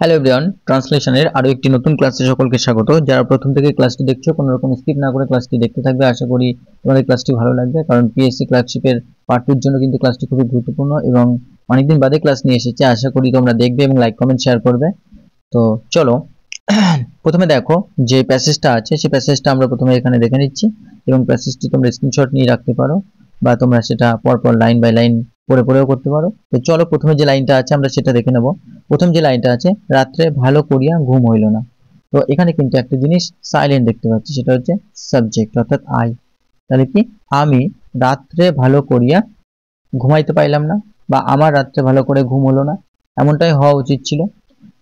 Hello everyone, ট্রান্সলেশনের আরো একটি নতুন ক্লাসে সকলকে স্বাগত। যারা প্রথম থেকে ক্লাসটি দেখছো কোনো রকম স্কিপ না করে ক্লাসটি দেখতে থাকবে। আশা করি তোমাদের ক্লাসটি ভালো লাগবে, কারণ পিএসসি ক্লার্কশিপের পার্ট 2 এর জন্য কিন্তু ক্লাসটি খুবই গুরুত্বপূর্ণ এবং অনেকদিন বাদে ক্লাস নিয়ে এসেছে। আশা করি তোমরা দেখবে এবং লাইক কমেন্ট শেয়ার করবে। তো চলো প্রথমে দেখো যে প্যাসেজটা আছে সেই প্যাসেজটা আমরা প্রথমে এখানে দেখে নিচ্ছি এবং প্যাসেজটি তোমরা স্ক্রিনশট নিয়ে রাখতে পারো বা তোমরা সেটা পরপর লাইন বাই লাইন পড়েও করতে পারো। তো চলো প্রথমে যে লাইনটা আছে আমরা সেটা দেখে নেব। প্রথম যে লাইনটা আছে, রাত্রে ভালো করিয়া ঘুম হইল না। তো এখানে কিন্তু একটা জিনিস সাইলেন্ট দেখতে পাচ্ছি, সেটা হচ্ছে সাবজেক্ট অর্থাৎ আই। তাহলে কি, আমি রাত্রে ভালো করিয়া ঘুমাইতে পাইলাম না বা আমার রাত্রে ভালো করে ঘুম হলো না, এমনটাই হওয়া উচিত ছিল।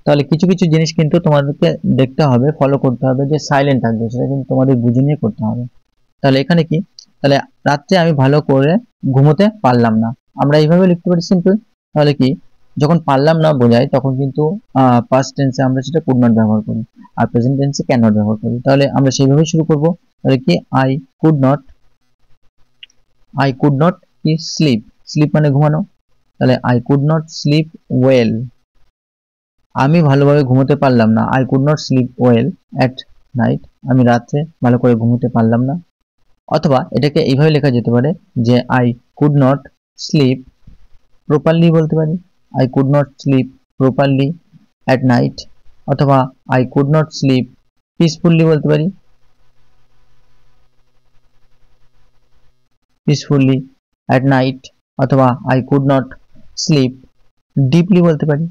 তাহলে কিছু কিছু জিনিস কিন্তু তোমাদেরকে দেখতে হবে, ফলো করতে হবে, যে সাইলেন্ট থাকবে সেটা কিন্তু তোমাদের বুঝে নিয়ে করতে হবে। তাহলে এখানে কি, তাহলে রাত্রে আমি ভালো করে ঘুমোতে পারলাম না, আমরা এইভাবে লিখতে পারি সিম্পল। তাহলে কি, যখন পারলাম না বোঝায় তখন কিন্তু পাস্ট টেন্সে আমরা সেটা কুড নট ব্যবহার করি, আর প্রেজেন্ট টেন্সে ক্যান নট ব্যবহার করি। তাহলে আমরা সেইভাবেই শুরু করব। তাহলে কি, আই কুড নট কি স্লিপ, স্লিপ মানে ঘুমানো। তাহলে I could not slip well, আমি ভালোভাবে ঘুমোতে পারলাম না। I could not slip well at night, আমি রাত্রে ভালো করে ঘুমোতে পারলাম না। অথবা এটাকে এইভাবে লেখা যেতে পারে যে I could not sleep properly বলতে পারি, I could not sleep properly at night. অথবা I could not sleep peacefully বলতে পারি, পিসফুলি অ্যাট নাইট। অথবা I could not sleep deeply বলতে পারি,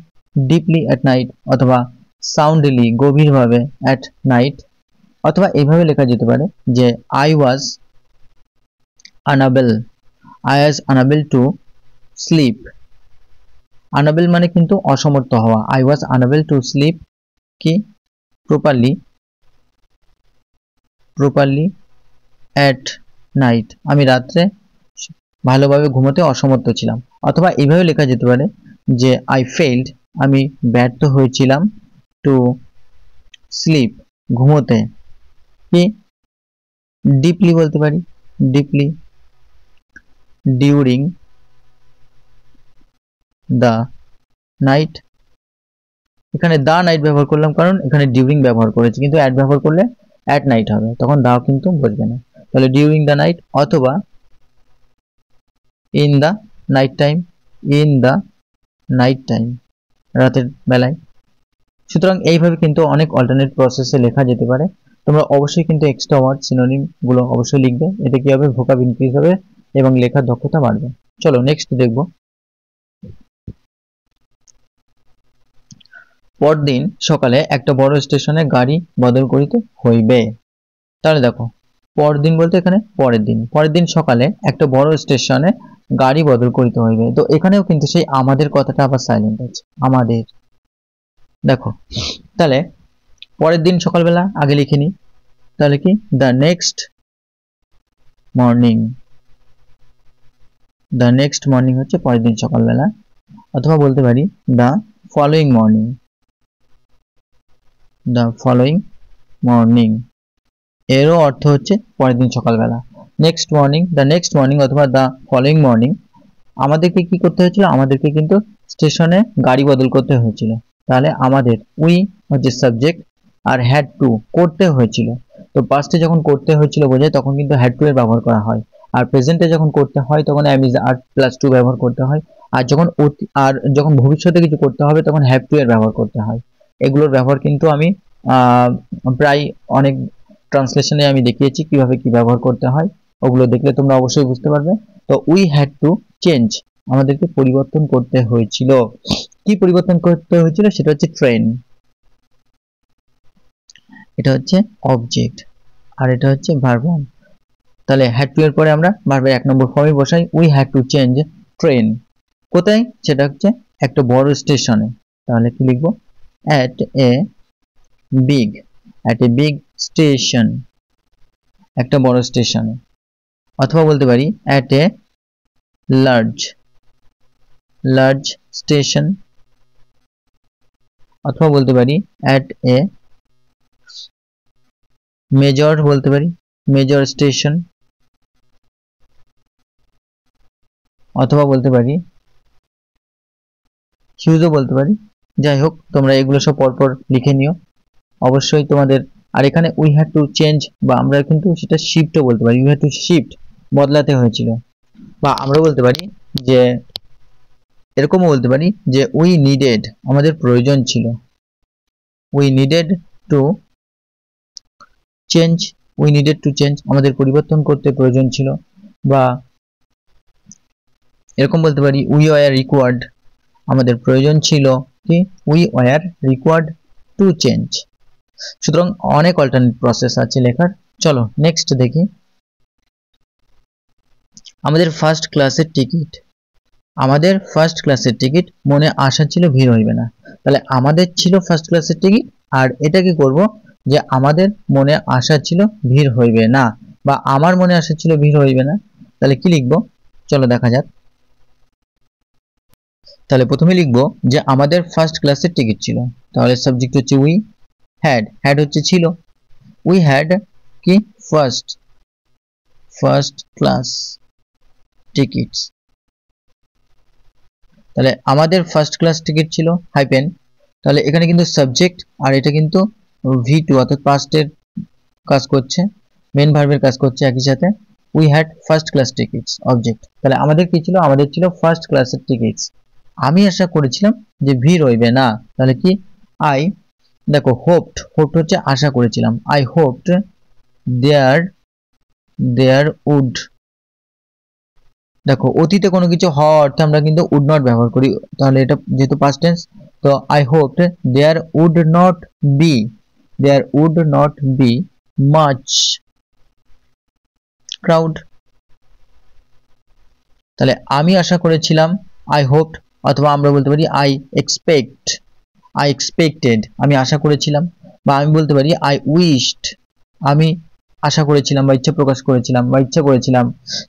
ডিপলি অ্যাট নাইট। অথবা সাউন্ডলি গভীরভাবে অ্যাট নাইট। অথবা এইভাবে লেখা যেতে পারে যে I was unable to sleep. Unable মানে কিন্তু অসমর্থ হওয়া, I was unable to sleep কি প্রপারলি অ্যাট নাইট, আমি রাত্রে ভালোভাবে ঘুমোতে অসমর্থ ছিলাম। অথবা এইভাবে লেখা যেতে পারে যে আই ফেইল্ড, আমি ব্যর্থ হয়েছিলাম টু স্লিপ ঘুমোতে কি ডিপলি বলতে পারি, ডিপলি ডিউরিং দ্য নাইট। এখানে দা নাইট ব্যবহার করলাম কারণ এখানে ডিউরিং ব্যবহার করেছি, কিন্তু অ্যাট ব্যবহার করলে অ্যাট নাইট হবে, তখন দাও কিন্তু বসবে না। তাহলে ডিউরিং দ্য নাইট অথবা in the night time, in the night time রাতের বেলায়। সুতরাং এইভাবে কিন্তু অনেক অল্টারনেট প্রসেসে লেখা যেতে পারে। তোমরা অবশ্যই কিন্তু এক্সট্রা ওয়ার্ড সিনোনিম গুলো অবশ্যই লিখবে, এতে কি হবে, ভোকাব ইনক্রিজ হবে এবং লেখার দক্ষতা বাড়বে। চলো নেক্সট দেখবো। পরদিন সকালে একটা বড় স্টেশনে গাড়ি বদল করিতে হইবে। তাহলে দেখো, পরদিন বলতে এখানে পরের দিন সকালে একটা বড় স্টেশনে গাড়ি বদল করিতে হইবে। তো এখানেও কিন্তু সেই আমাদের কথাটা আবার সাইলেন্ট আছে, আমাদের। দেখো, তাহলে পরের দিন সকালবেলা আগে লিখে নি, তাহলে কি দ্য নেক্সট মর্নিং হচ্ছে পরের দিন সকালবেলা। অথবা বলতে পারি দ্য ফলোয়িং মর্নিং, এরও অর্থ হচ্ছে পরের দিন সকালবেলা। দ্য নেক্সট মর্নিং অথবা দ্য ফলোয়িং মর্নিং আমাদেরকে কি করতে হয়েছিল, আমাদেরকে কিন্তু স্টেশনে গাড়ি বদল করতে হয়েছিল। তাহলে আমাদের উই হচ্ছে সাবজেক্ট আর হ্যাড টু করতে হয়েছিল। তো পাস্টে যখন করতে হয়েছিল বোঝায় তখন কিন্তু হ্যাড টু এর ব্যবহার করা হয়, আর প্রেজেন্টে যখন করতে হয় তখন am is are plus to ব্যবহার করতে হয়। আর যখন ভবিষ্যতে কিছু করতে হবে তখন হ্যাভ টু এর ব্যবহার করতে হয়। এগুলোর ব্যবহার কিন্তু আমি প্রায় অনেক ট্রান্সলেশনে আমি দেখিয়েছি কিভাবে কি ব্যবহার করতে হয়, ওগুলো দেখলে তোমরা অবশ্যই বুঝতে পারবে। তো উই হ্যাড টু চেঞ্জ, আমাদেরকে পরিবর্তন করতে হয়েছিল। কি পরিবর্তন করতে হয়েছিল, সেটা হচ্ছে ট্রেন, এটা হচ্ছে অবজেক্ট আর এটা হচ্ছে ভার্ব। তাহলে হ্যাড টু এর পরে আমরা ভার্বের 1 নম্বর ফর্মে বসাই, we had to change train. কোথায়, সেটা হচ্ছে একটা বড় স্টেশনে। তাহলে কি লিখবো, অ্যাট এ বিগ স্টেশন, একটা বড় স্টেশনে। অথবা বলতে পারি অ্যাট এ লার্জ স্টেশন। অথবা বলতে পারি অ্যাট এ মেজর, বলতে পারি মেজর স্টেশন। অথবা বলতে পারি হিউজও বলতে পারি, যাই হোক, তোমরা এগুলো সব পরপর লিখে নিও অবশ্যই তোমাদের। আর এখানে উই হ্যাড টু চেঞ্জ, বা আমরা কিন্তু সেটা শিফটও বলতে পারি, উই হ্যাড টু শিফট, বদলাতে হয়েছিল। বা আমরা বলতে পারি যে, এরকমও বলতে পারি যে উই নিডেড, আমাদের প্রয়োজন ছিল, we needed to change, we needed to change, আমাদের পরিবর্তন করতে প্রয়োজন ছিল। বা এরকম বলতে পারি উই ওয়ার রিকোয়ার্ড, আমাদের প্রয়োজন ছিল কি, we were required to change. সুতরাং অনেক অল্টারনেট প্রসেস আছে লেখার। চলো নেক্সট দেখি। আমাদের ফার্স্ট ক্লাসের টিকিট, আমাদের ফার্স্ট ক্লাসের টিকিট, মনে আশা ছিল ভিড় হইবে না। তাহলে আমাদের ছিল ফার্স্ট ক্লাসের টিকিট, আর এটা কি করব, যে আমাদের মনে আশা ছিল ভিড় হইবে না, বা আমার মনে আশা ছিল ভিড় হইবে না। তাহলে কি লিখবো, চলো দেখা যাক। তাহলে প্রথমে লিখবো যে আমাদের ফার্স্ট ক্লাসের টিকিট ছিল, তাহলে সাবজেক্ট হচ্ছে উই হ্যাড, হ্যাড হচ্ছে ছিল, উই হ্যাড কি ফার্স্ট ক্লাস টিকিটস। তাহলে আমাদের ফার্স্ট ক্লাস টিকিট ছিল হাইপেন, তাহলে এখানে কিন্তু সাবজেক্ট আর এটা কিন্তু V2 অর্থাৎ পাস্টের কাজ করছে, মেন ভার্বের কাজ করছে একই সাথে। We had first class tickets object. তাহলে আমাদের কি ছিল, আমাদের ছিল ফার্স্ট ক্লাসের টিকিটস। আমি আশা করেছিলাম যে ভিড় হইবে না, তাহলে কি আই, দেখো হোপড, হোপড হচ্ছে আশা করেছিলাম, আই হোপড দেয়ার উড, দেখো অতীতে কোনো কিছু হওয়া অর্থে আমরা কিন্তু উড নট ব্যবহার করি, তাহলে এটা যেহেতু পাস্ট টেন্স, তো I hoped there would not be much crowd. তাহলে আমি আশা করেছিলাম আই হোপড, অথবা আমরা বলতে পারি আই এক্সপেক্টেড, আমি আশা করেছিলাম। বা আমি বলতে পারি আই উইশড, আমি আশা করেছিলাম বা ইচ্ছা প্রকাশ করেছিলাম বা ইচ্ছা করেছিলাম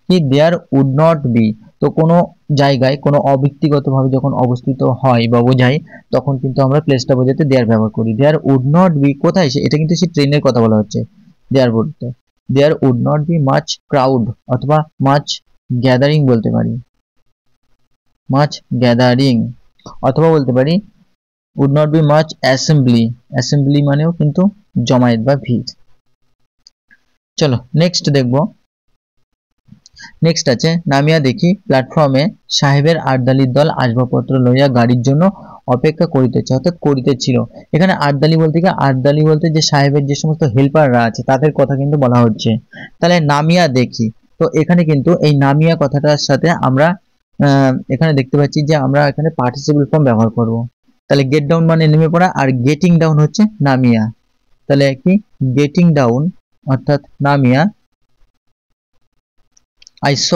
কি দেয়ার উড নট বি। তো কোনো জায়গায় কোনো অব্যক্তিগতভাবে যখন অবস্থিত হয় বা বোঝাই, তখন কিন্তু আমরা প্লেসটা বোঝাতে দেয়ার ব্যবহার করি। দেয়ার উড নট বি কোথায়, এটা কিন্তু সেই ট্রেনের কথা বলা হচ্ছে, দেয়ার বলতে there would not be much crowd, অথবা মাচ গ্যাদারিং বলতে পারি, মাচ গ্যাদারিং, অথবা বলতে পারি would not be much assembly মানেও কিন্তু জমায়েত বা ভিড়। চলো নেক্সট দেখবো। নেক্সট আছে নামিয়া দেখি প্ল্যাটফর্মে সাহেবের আটদালির দল আসবাবপত্র লইয়া গাড়ির জন্য অপেক্ষা করিতেছে, অর্থাৎ করিতেছিল। এখানে আটদালি বলতে কি, আটদালি বলতে যে সাহেবের যে সমস্ত হেল্পাররা আছে তাদের কথা কিন্তু বলা হচ্ছে। তাহলে নামিয়া দেখি, তো এখানে কিন্তু এই নামিয়া কথাটার সাথে আমরা এখানে দেখতে পাচ্ছি যে আমরা এখানে পার্টিসিপল ফর্ম ব্যবহার করব। তাহলে গেট ডাউন মানে নেমে পড়া, আর গেটিং ডাউন হচ্ছে নামিয়া। তাহলে কি গেটিং ডাউন অর্থাৎ নামিয়া, আই স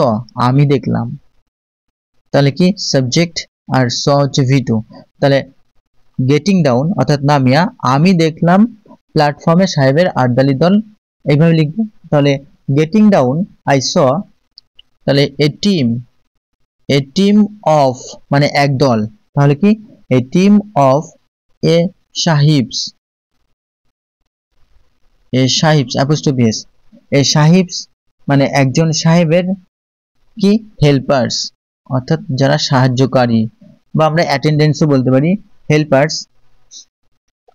আমি দেখলাম, তাহলে কি সাবজেক্ট আর স হচ্ছে V2। তাহলে গেটিং ডাউন অর্থাৎ নামিয়া, আমি দেখলাম প্ল্যাটফর্মে সাহেবের আটদালি দল, এইভাবে লিখবো। তাহলে গেটিং ডাউন আই স, তাহলে এ টিম অফ মানে এক দল, তাহলে কি a team of a sahibs apostrophe S, a sahibs মানে একজন সাহেবের কি হেল্পার্স, অর্থাৎ যারা সাহায্যকারী, বা আমরা অ্যাটেন্ডেন্সও বলতে পারি। হেল্পার্স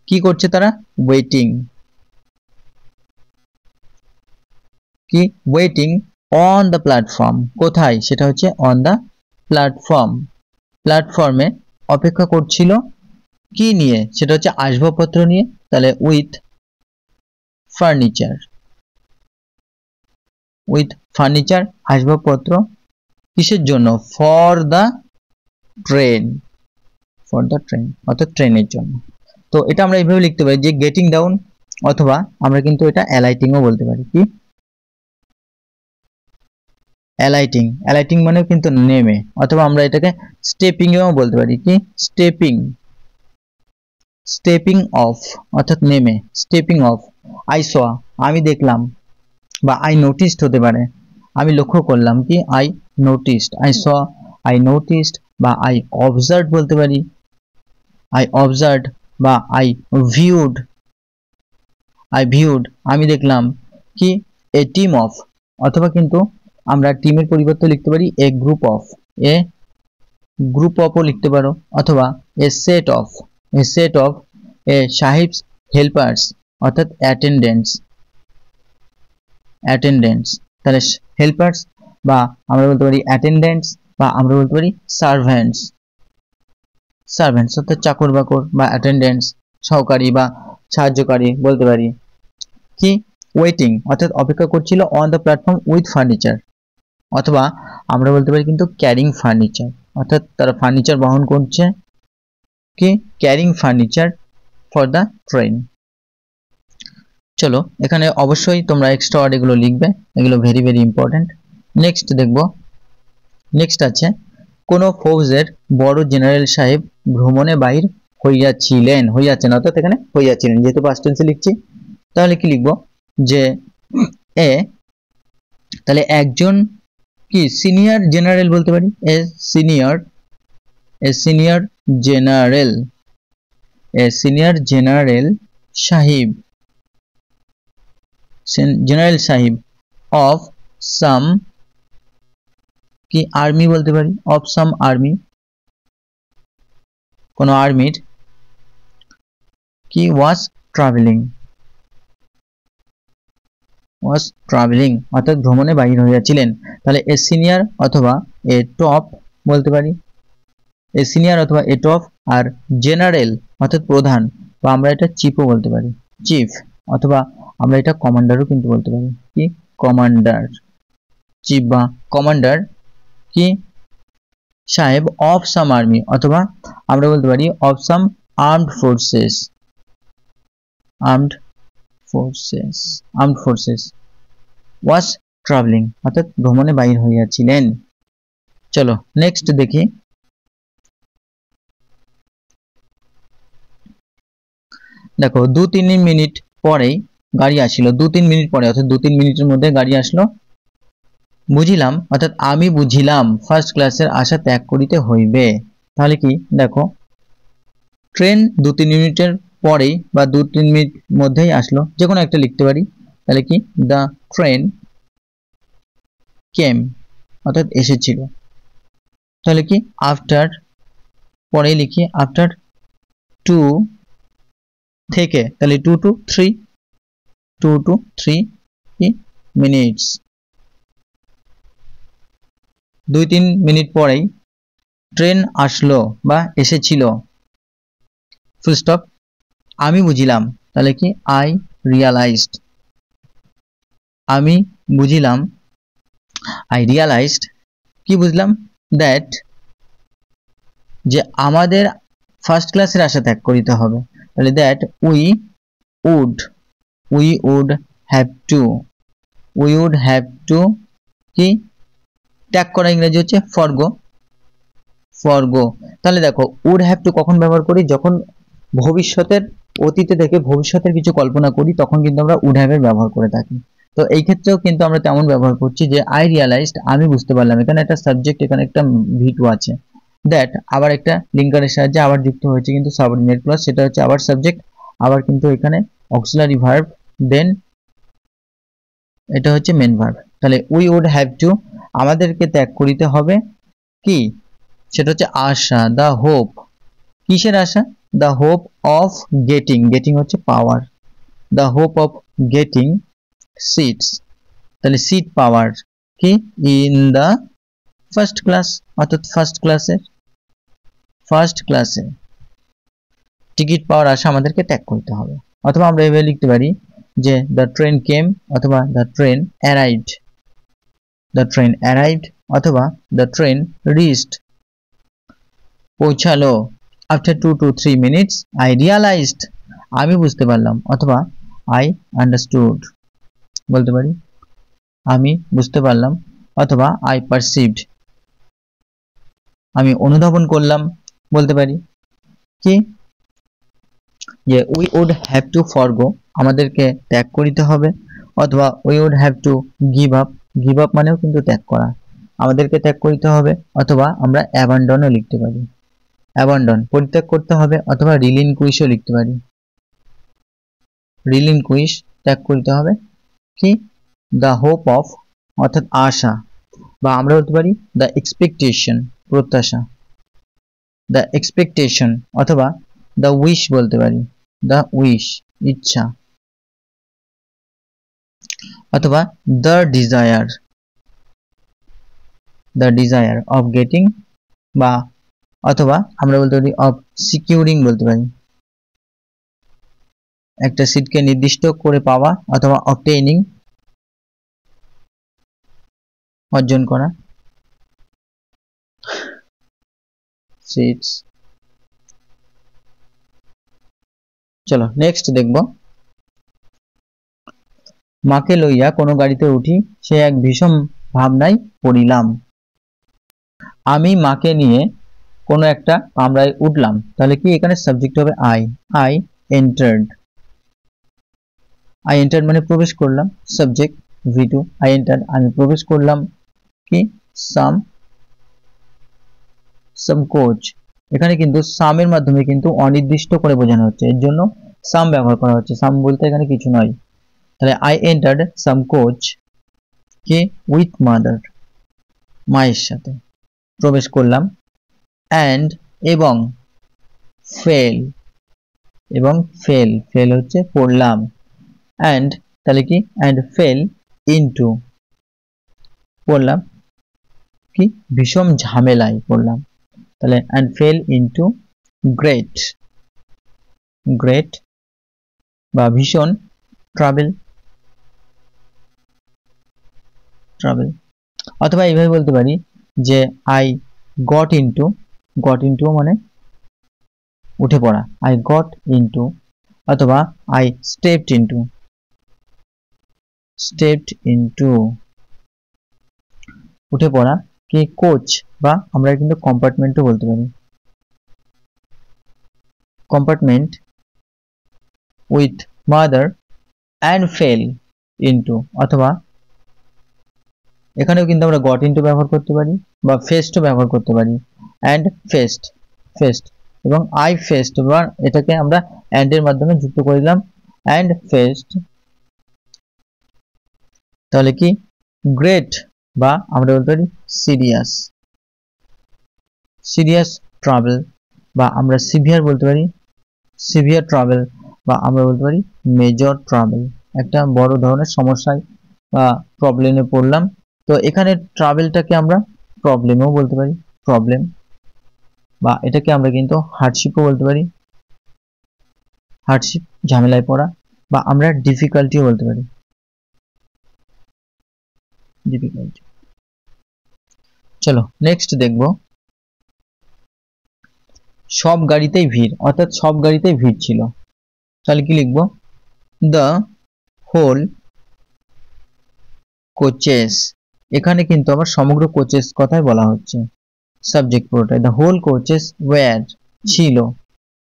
কি করছে, তারা ওয়েটিং অন দ্য প্ল্যাটফর্ম, কোথায়, সেটা হচ্ছে অন দ্য প্ল্যাটফর্মে অপেক্ষা করছিল কি নিয়ে, সেটা হচ্ছে আসবাবপত্র নিয়ে। তাহলে উইথ ফার্নিচার আসবাবপত্র, কিসের জন্য, ফর দ্য ট্রেন অর্থাৎ ট্রেনের জন্য। তো এটা আমরা এইভাবে লিখতে পারি যে গেটিং ডাউন, অথবা আমরা কিন্তু এটা অ্যালাইটিংও বলতে পারি। কি অ্যালাইটিং মানে কিন্তু নেমে, অথবা আমরা এটাকে স্টেপিংও বলতে পারি। কি স্টেপিং অফ অর্থাৎ নেমে, স্টেপিং অফ। আই স আমি দেখলাম, বা আই নোটিসড হতে পারে, আমি লক্ষ্য করলাম। কি আই নোটিসড, আই নোটিসড, বা আই অবজার্ভড বলতে পারি, আই অবজার্ভড, বা আই ভিউড, আমি দেখলাম। কি এ টিম অফ, অথবা কিন্তু আমরা টিমের পরিবর্তে লিখতে পারি এ গ্রুপ অফও লিখতে পারো, অথবা a set of, a set of a sahibs helpers অর্থাৎ অ্যাটেন্ডেন্টস তাহলে হেল্পার্স বা আমরা বলতে পারি অ্যাটেন্ডেন্টস বা আমরা বলতে পারি সার্ভেন্টস অর্থাৎ চাকর বাকর বা অ্যাটেন্ডেন্টস সহকারী বা সাহায্যকারী বলতে পারি। কি ওয়েটিং অর্থাৎ অপেক্ষা করছিল on the platform with furniture, অথবা আমরা বলতে পারি কিন্তু ক্যারিং ফার্নিচার অর্থাৎ তারা ফার্নিচার বহন করছে। কি carrying furniture for the train. চলো এখানে অবশ্যই তোমরা এক্সট্রা ওয়ার্ড এগুলো লিখবে, এগুলো ভেরি ভেরি ইম্পর্টেন্ট। নেক্সট দেখব, নেক্সট আছে কোন ফৌজের বড় জেনারেল সাহেব ভ্রমণে বাহির হইয়াছেন অর্থাৎ এখানে হইয়াছিলেন, যেহেতু পাস্ট টেন্সে লিখছি তাহলে কি লিখবো যে এ, তাহলে একজন কি সিনিয়র জেনারেল বলতে পারি, a senior general Sahib of some কি আর্মি বলতে পারি, অফ সাম আর্মি কোন আর্মির কি ওয়াজ ট্রাভেলিং অর্থাৎ ভ্রমণে বাহির হইয়াছিলেন। তাহলে এ সিনিয়র অথবা এ টপ বলতে পারি, এ সিনিয়র অথবা এ টপ, আর জেনারেল অর্থাৎ প্রধান বা আমরা এটা চিফও বলতে পারি, চিফ অথবা আমরা এটা কমান্ডারও কিন্তু বলতে পারি। কি কমান্ডার, চিফ বা কমান্ডার কি সাহেব অফ সাম আর্মি অথবা আমরা বলতে পারি of some armed forces was travelling অর্থাৎ ভ্রমণে বাহির হইয়াছিলেন। চলো নেক্সট দেখি, দেখো 2-3 মিনিট পরেই গাড়ি আসিল, 2-3 মিনিট পরে অর্থাৎ 2-3 মিনিটের মধ্যে গাড়ি আসলো। বুঝিলাম অর্থাৎ আমি বুঝিলাম ফার্স্ট ক্লাসের আশা ত্যাগ করিতে হইবে। তাহলে কি দেখো ট্রেন 2-3 মিনিটের পরেই বা 2-3 মিনিট মধ্যেই আসলো, যে কোনো একটা লিখতে পারি। তাহলে কি দ্য ট্রেন কেম অর্থাৎ এসেছিল। তাহলে কি আফটার পরেই লিখি আফটার 2 থেকে, তাহলে 2 to 3 কি মিনিটস, 2-3 মিনিট পরেই ট্রেন আসলো বা এসেছিল। Full stop. আমি বুঝিলাম, তাহলে কি আই রিয়ালাইজড, আমি বুঝিলাম আই রিয়ালাইজড কি বুঝলাম দ্যাট যে আমাদের ফার্স্ট ক্লাসের আশা ত্যাগ করিতে হবে। তাহলে that we would have to কি ত্যাগ করা ইংরেজি হচ্ছে ফরগো। তাহলে দেখো উড হ্যাভ টু কখন ব্যবহার করি, যখন ভবিষ্যতের অতীতে থেকে ভবিষ্যতের কিছু কল্পনা করি তখন কিন্তু আমরা উড হ্যাভ এর ব্যবহার করে থাকি। তো এই ক্ষেত্রেও কিন্তু আমরা তেমন ব্যবহার করছি যে আই রিয়ালাইজড আমি বুঝতে পারলাম, এখানে একটা সাবজেক্ট এখানে একটা V2 আছে, দ্যাট আবার একটা লিঙ্কারের সাহায্যে আবার যুক্ত হয়েছে কিন্তু সাবঅর্ডিনেট ক্লজ, সেটা হচ্ছে আবার সাবজেক্ট, আবার কিন্তু এখানে অক্সিলারি ভার্ব, দেন এটা হচ্ছে মেন ভার্ব। তাহলে উই উড হ্যাভ টু আমাদেরকে ত্যাগ করিতে হবে কি, সেটা হচ্ছে আশা, দা হোপ, কিসের আশা, দা হোপ অফ গেটিং হচ্ছে পাওয়ার, দা হোপ অফ গেটিং সিটস, তাহলে সিট পাওয়ার কি ইন দা ফার্স্ট ক্লাস অর্থাৎ ফার্স্ট ক্লাসে টিকিট পাওয়ার আশা আমাদেরকে ত্যাগ করতে হবে। অথবা আমরা এভাবে লিখতে পারি যে দ্য ট্রেন কেম অথবা দ্য ট্রেন অ্যারাইভড অথবা দ্য ট্রেন রিচড পৌঁছালো। After 2 to 3 minutes I realised আমি বুঝতে পারলাম অথবা আই আন্ডারস্টুড বলতে পারি, আমি বুঝতে পারলাম অথবা আই পারসিভড আমি অনুধাবন করলাম বলতে পারি। কি যে we would have to forgo আমাদেরকে ত্যাগ করিতে হবে, অথবা we would have to give up মানেও কিন্তু ত্যাগ করা, আমাদেরকে ত্যাগ করিতে হবে, অথবা আমরা অ্যাবান্ডনও লিখতে পারি, অ্যাবান্ডন পরিত্যাগ করতে হবে, অথবা রিলিনকুইশও লিখতে পারি, রিলিনকুইশ ত্যাগ করতে হবে। কি দ্য হোপ অফ অর্থাৎ আশা, বা আমরা বলতে পারি দ্য এক্সপেকটেশন প্রত্যাশা, দ্য এক্সপেকটেশন অথবা দ্য উইশ বলতে পারি, দ্য উইশ ইচ্ছা, অথবা দ্য ডিজায়ার অফ গেটিং, বা অথবা আমরা বলতে পারি অফ সিকিউরিং বলতে পারি, একটা সিটকে নির্দিষ্ট করে পাওয়া, অথবা অবটেইনিং অর্জন করা সিটস। চলো নেক্সট দেখব। মাকে লইয়া কোনো গাড়িতে উঠি, সে এক ভীষণ ভাবনায় পড়িলাম। আমি মাকে নিয়ে কোনো একটা কামরায় উঠলাম, তাহলে কি এখানে সাবজেক্ট হবে আই এন্টার্ড মানে প্রবেশ করলাম, সাবজেক্ট V2 আই এন্টার্ড আমি প্রবেশ করলাম কি সাম কোচ। এখানে কিন্তু সাম এর মাধ্যমে কিন্তু অনির্দিষ্ট করে বোঝানো হচ্ছে, এর জন্য সাম ব্যবহার করা হচ্ছে, সাম বলতে এখানে কিছু নয়। তাহলে আই এন্টার্ড সাম কোচ কি উইথ মাদার, মায়ের সাথে প্রবেশ করলাম, অ্যান্ড এবং ফেল হচ্ছে পড়লাম, অ্যান্ড তাহলে কি অ্যান্ড ফেল ইনটু পড়লাম কি ভীষণ ঝামেলায় পড়লাম, তাহলে অ্যান্ড ফেল ইনটু গ্রেট বা ভীষণ ট্রাভেল, অথবা এইভাবে বলতে পারি যে আই গট ইনটু মানে উঠে পড়া, আই গট ইনটু, অথবা আই স্টেপড ইনটু উঠে পড়া কি কোচ, বা আমরা কিন্তু কম্পার্টমেন্টও বলতে পারি, compartment with mother and fail into, অথবা এখানেও কিন্তু আমরা গট ইনটু ব্যবহার করতে পারি বা ফেস্টও ব্যবহার করতে পারি, অ্যান্ড ফেস্ট এবং আই ফেস্ট, বা এটাকে আমরা অ্যান্ড এর মাধ্যমে যুক্ত করে দিলাম, অ্যান্ড ফেস্ট তাহলে কি গ্রেট, বা আমরা বলতে পারি সিরিয়াস ট্রাভেল, বা আমরা সিভিয়ার বলতে পারি সিভিয়ার ট্রাভেল, বা আমরা বলতে পারি মেজর ট্রাভেল, একটা বড় ধরনের সমস্যায় বা প্রবলেমে পড়লাম। তো এখানে ট্রাভেলটাকে আমরা প্রবলেমও বলতে পারি, প্রবলেম, বা এটাকে আমরা কিন্তু হার্ডশিপও বলতে পারি, হার্ডশিপ ঝামেলায় পড়া, বা আমরা ডিফিকাল্টিও বলতে পারি, ডিফিকাল্টি। চলো নেক্সট দেখব। সব গাড়িতেই ভিড়, অর্থাৎ সব গাড়িতেই ভিড় ছিল, তাহলে কি লিখবো দ্য হোল কোচেস, এখানে কিন্তু আবার সমগ্র কোচেস কথাই বলা হচ্ছে, সাবজেক্ট পুরোটাই, দ্য হোল কোচেস ওয়্যার ছিল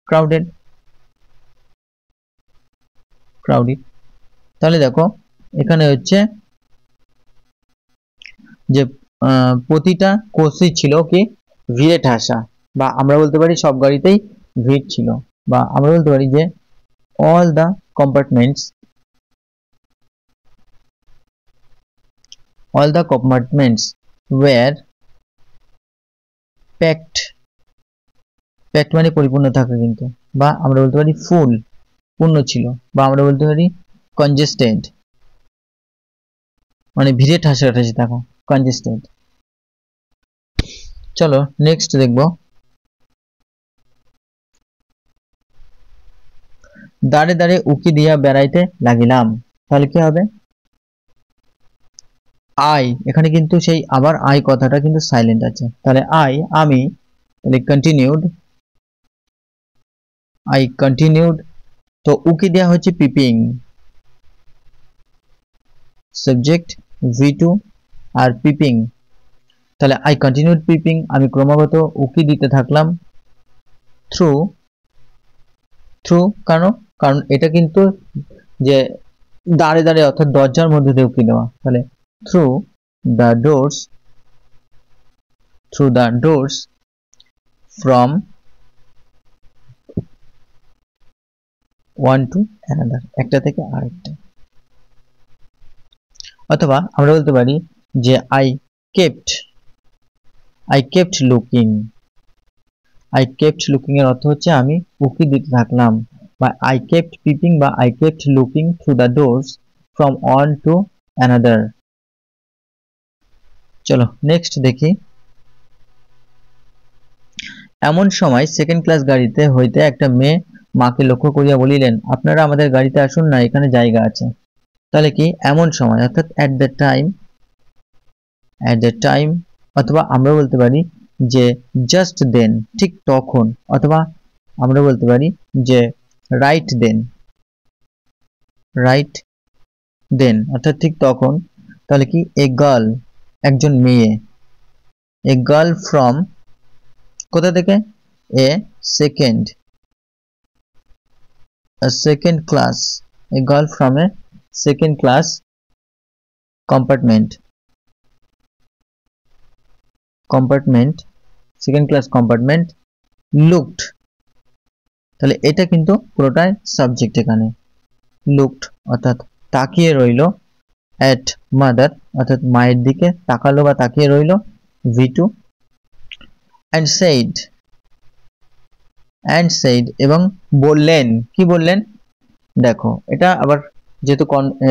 ক্রাউডেড, তাহলে দেখো এখানে হচ্ছে যে প্রতিটা কোচই ছিল কি ভিড়ে ঠাসা, বা আমরা বলতে পারি সব গাড়িতেই ভিড় ছিল, বা আমরা বলতে পারি যে all the compartments were packed মানে পরিপূর্ণ থাকা কিন্তু, বা আমরা বলতে পারি ফুল পূর্ণ ছিল, বা আমরা বলতে পারি congested মানে ভিড়ে ঠাসাঠাসি থাকা, congested। চলো নেক্সট দেখবো। দাঁড়ে দাঁড়ে উকি দিয়া বেড়াইতে লাগিলাম, তাহলে কি হবে আই, এখানে কিন্তু সেই আবার আই কথাটা কিন্তু সাইলেন্ট আছে, তাহলে আমি, তাহলে কন্টিনিউড, তো উকি দেওয়া হচ্ছে পিপিং, সাবজেক্ট V2 আর পিপিং, তাহলে আই কন্টিনিউড পিপিং আমি ক্রমাগত উকি দিতে থাকলাম, থ্রু কারণ এটা কিন্তু যে দাঁড়ে দাঁড়ে অর্থাৎ দরজার মধ্যে দিয়ে উকি দেওয়া, তাহলে through the doors from one to another, একটা থেকে আরেকটা, অথবা আমরা বলতে পারি যে I kept looking, I kept looking এর অর্থ হচ্ছে আমি উকি দিতে থাকলাম, বা আই কেপ্ট পিপিং বা I kept looking through the doors from one to another. চলো নেক্সট দেখি। এমন সময় সেকেন্ড ক্লাস গাড়িতে হইতে একটা মেয়ে মাকে লক্ষ্য করিয়া বলিলেন, আপনারা আমাদের গাড়িতে আসুন না, এখানে জায়গা আছে। তাহলে কি এমন সময় অর্থাৎ অ্যাট দ্য টাইম, অথবা আমরা বলতে পারি যে জাস্ট দেন, ঠিক তখন, অথবা আমরা বলতে পারি যে রাইট দেন অর্থাৎ ঠিক তখন। তাহলে কি এ গার্ল, একজন মেয়ে, এ গার্ল ফ্রম কোথা থেকে, a second class, a girl from a second class compartment, second class compartment looked. তাহলে এটা কিন্তু পুরোটাই সাবজেক্ট, এখানে লুকড অর্থাৎ তাকিয়ে রইল, অ্যাট মাদার অর্থাৎ মায়ের দিকে তাকালো বা তাকিয়ে রইল, V2, অ্যান্ড সেইড এবং বললেন, কি বললেন দেখো, এটা আবার যেহেতু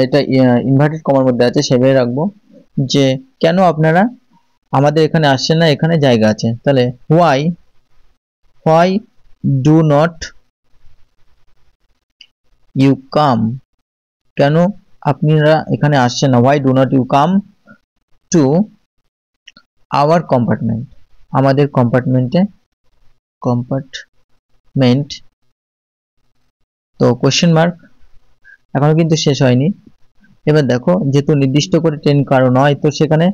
এটা ইনভার্টেড কমার মধ্যে আছে সেভাবে রাখবো যে কেন আপনারা আমাদের এখানে আসছেন না, এখানে জায়গা আছে। তাহলে why do not you come, কেন আপনারা এখানে আসছেন না, why do not you come to our compartment, আমাদের কম্পার্টমেন্ট। তো কোশ্চেন মার্ক এখনো কিন্তু শেষ হয়নি। এবার দেখো যেহেতু নির্দিষ্ট করে টেন কারো নয়, তো সেখানে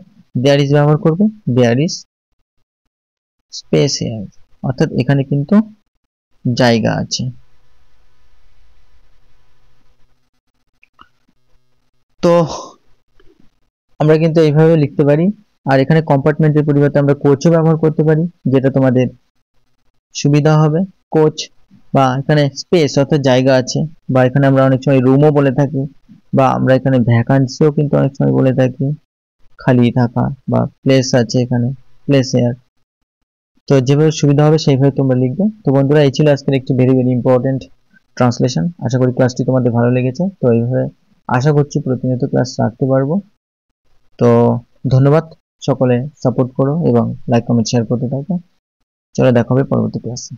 দেয়ার ইজ ব্যবহার করবে, দেয়ার ইজ স্পেস হেয়ার, অর্থাৎ এখানে কিন্তু জায়গা আছে। তো আমরা কিন্তু এইভাবে লিখতে পারি। আর এখানে কম্পার্টমেন্টের পরিবর্তে আমরা কোচও ব্যবহার করতে পারি, যেটা তোমাদের সুবিধা হবে। কোচ বা এখানে স্পেস অর্থাৎ জায়গা আছে, বা এখানে আমরা অনেক সময় রুমও বলে থাকি, বা আমরা এখানে ভ্যাকান্সিও কিন্তু অনেক সময় বলে থাকি, খালি থাকা, বা প্লেস আছে এখানে, প্লেস হেয়ার। তো যেভাবে সুবিধা হবে সেইভাবে তোমরা লিখবে। তো বন্ধুরা, এই ছিল আজকের একটি ভেরি ইম্পর্টেন্ট ট্রান্সলেশন। আশা করি ক্লাসটি তোমাদের ভালো লেগেছে। তো এইভাবে আশা করছি প্রতিনিয়ত ক্লাস রাখতে পারবো। তো ধন্যবাদ, সকলে সাপোর্ট করো এবং লাইক কমেন্ট শেয়ার করতে থাকো। চলো দেখা হবে পরবর্তী ক্লাসে।